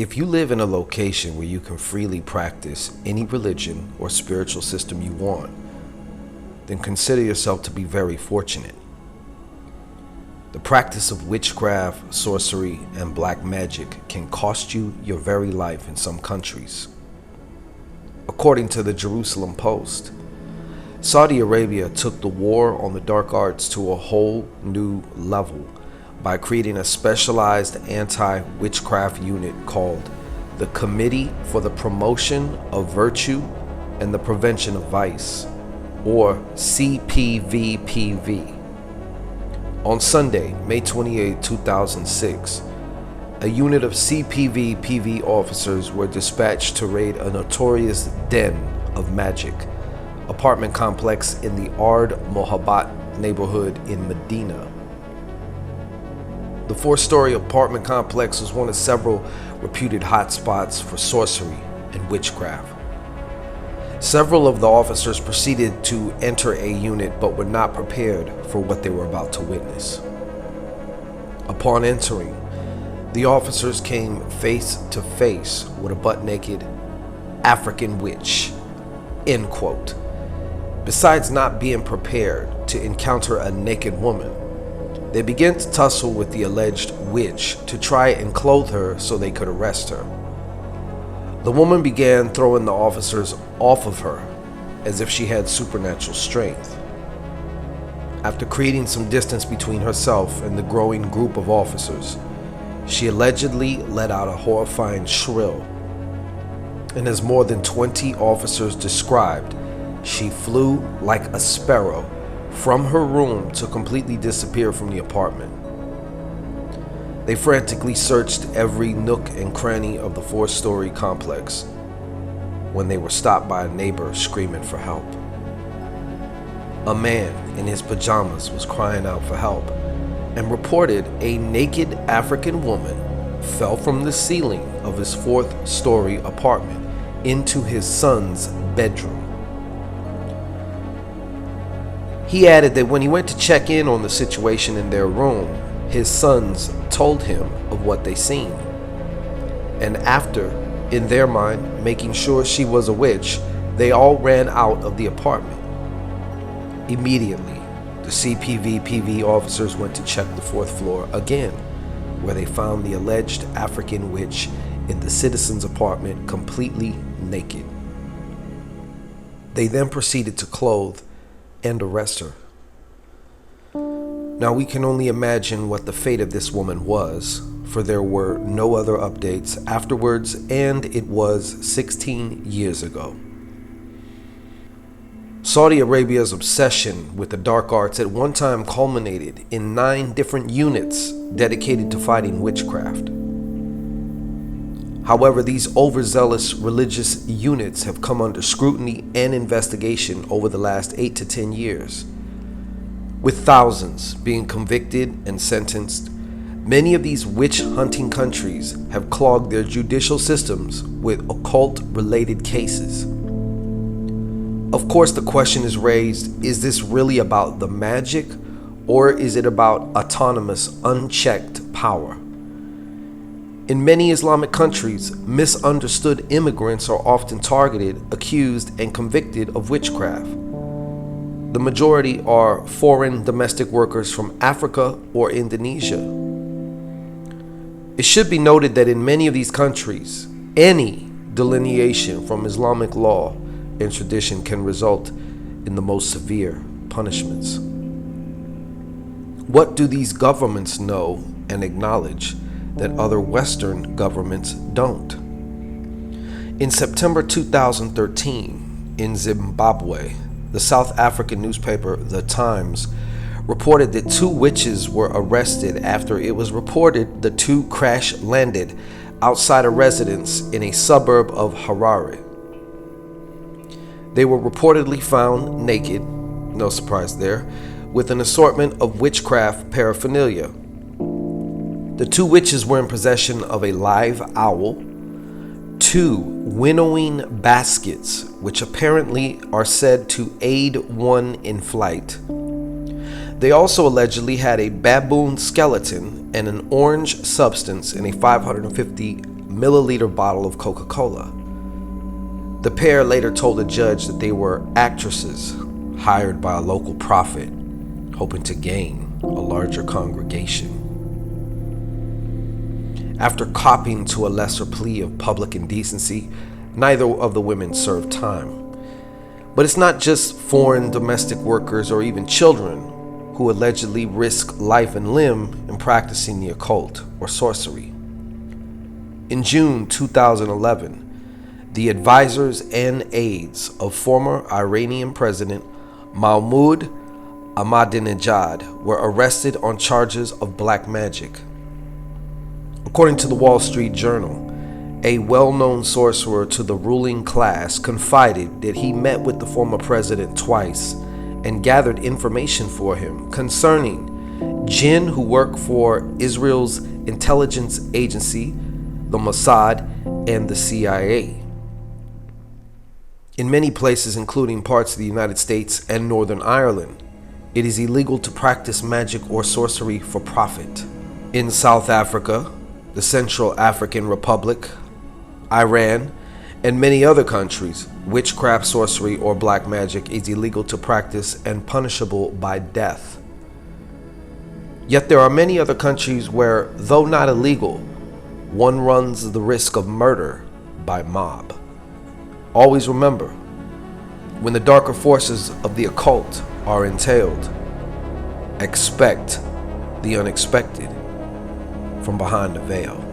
If you live in a location where you can freely practice any religion or spiritual system you want, then consider yourself to be very fortunate. The practice of witchcraft, sorcery, and black magic can cost you your very life in some countries. According to the Jerusalem Post, Saudi Arabia took the war on the dark arts to a whole new level by creating a specialized anti-witchcraft unit called the Committee for the Promotion of Virtue and the Prevention of Vice, or CPVPV. On Sunday, May 28, 2006, a unit of CPVPV officers were dispatched to raid a notorious den of magic apartment complex in the Ard Mohabbat neighborhood in Medina. The 4-story apartment complex was one of several reputed hotspots for sorcery and witchcraft. Several of the officers proceeded to enter a unit but were not prepared for what they were about to witness. Upon entering, the officers came face to face with a butt-naked African witch, end quote. Besides not being prepared to encounter a naked woman, they began to tussle with the alleged witch to try and clothe her so they could arrest her. The woman began throwing the officers off of her as if she had supernatural strength. After creating some distance between herself and the growing group of officers, she allegedly let out a horrifying shrill. And as more than 20 officers described, she flew like a sparrow from her room to completely disappear from the apartment. They frantically searched every nook and cranny of the 4-story complex when they were stopped by a neighbor screaming for help. A man in his pajamas was crying out for help and reported a naked African woman fell from the ceiling of his 4th-story apartment into his son's bedroom. He added that when he went to check in on the situation in their room, his sons told him of what they seen. And after, in their mind, making sure she was a witch, they all ran out of the apartment. Immediately, the CPVPV officers went to check the 4th floor again, where they found the alleged African witch in the citizen's apartment completely naked. They then proceeded to clothe and arrest her. Now we can only imagine what the fate of this woman was, for there were no other updates afterwards, and it was 16 years ago. Saudi Arabia's obsession with the dark arts at one time culminated in 9 different units dedicated to fighting witchcraft. However, these overzealous religious units have come under scrutiny and investigation over the last 8 to 10 years. With thousands being convicted and sentenced, many of these witch-hunting countries have clogged their judicial systems with occult-related cases. Of course, the question is raised, is this really about the magic, or is it about autonomous, unchecked power? In many Islamic countries, misunderstood immigrants are often targeted, accused, and convicted of witchcraft. The majority are foreign domestic workers from Africa or Indonesia. It should be noted that in many of these countries, any delineation from Islamic law and tradition can result in the most severe punishments. What do these governments know and acknowledge that other Western governments don't? In September 2013, in Zimbabwe, the South African newspaper The Times reported that 2 witches were arrested after it was reported the 2 crash landed outside a residence in a suburb of Harare. They were reportedly found naked, no surprise there, with an assortment of witchcraft paraphernalia. The 2 witches were in possession of a live owl, 2 winnowing baskets, which apparently are said to aid one in flight. They also allegedly had a baboon skeleton and an orange substance in a 550 milliliter bottle of Coca-Cola. The pair later told the judge that they were actresses hired by a local prophet, hoping to gain a larger congregation. After copying to a lesser plea of public indecency, neither of the women served time. But it's not just foreign domestic workers or even children who allegedly risk life and limb in practicing the occult or sorcery. In June 2011, the advisors and aides of former Iranian President Mahmoud Ahmadinejad were arrested on charges of black magic. According to the Wall Street Journal, a well-known sorcerer to the ruling class confided that he met with the former president twice and gathered information for him concerning jinn who work for Israel's intelligence agency, the Mossad, and the CIA. In many places, including parts of the United States and Northern Ireland, it is illegal to practice magic or sorcery for profit. In South Africa, the Central African Republic, Iran, and many other countries, witchcraft, sorcery, or black magic is illegal to practice and punishable by death. Yet there are many other countries where, though not illegal, one runs the risk of murder by mob. Always remember, when the darker forces of the occult are entailed, expect the unexpected from behind the veil.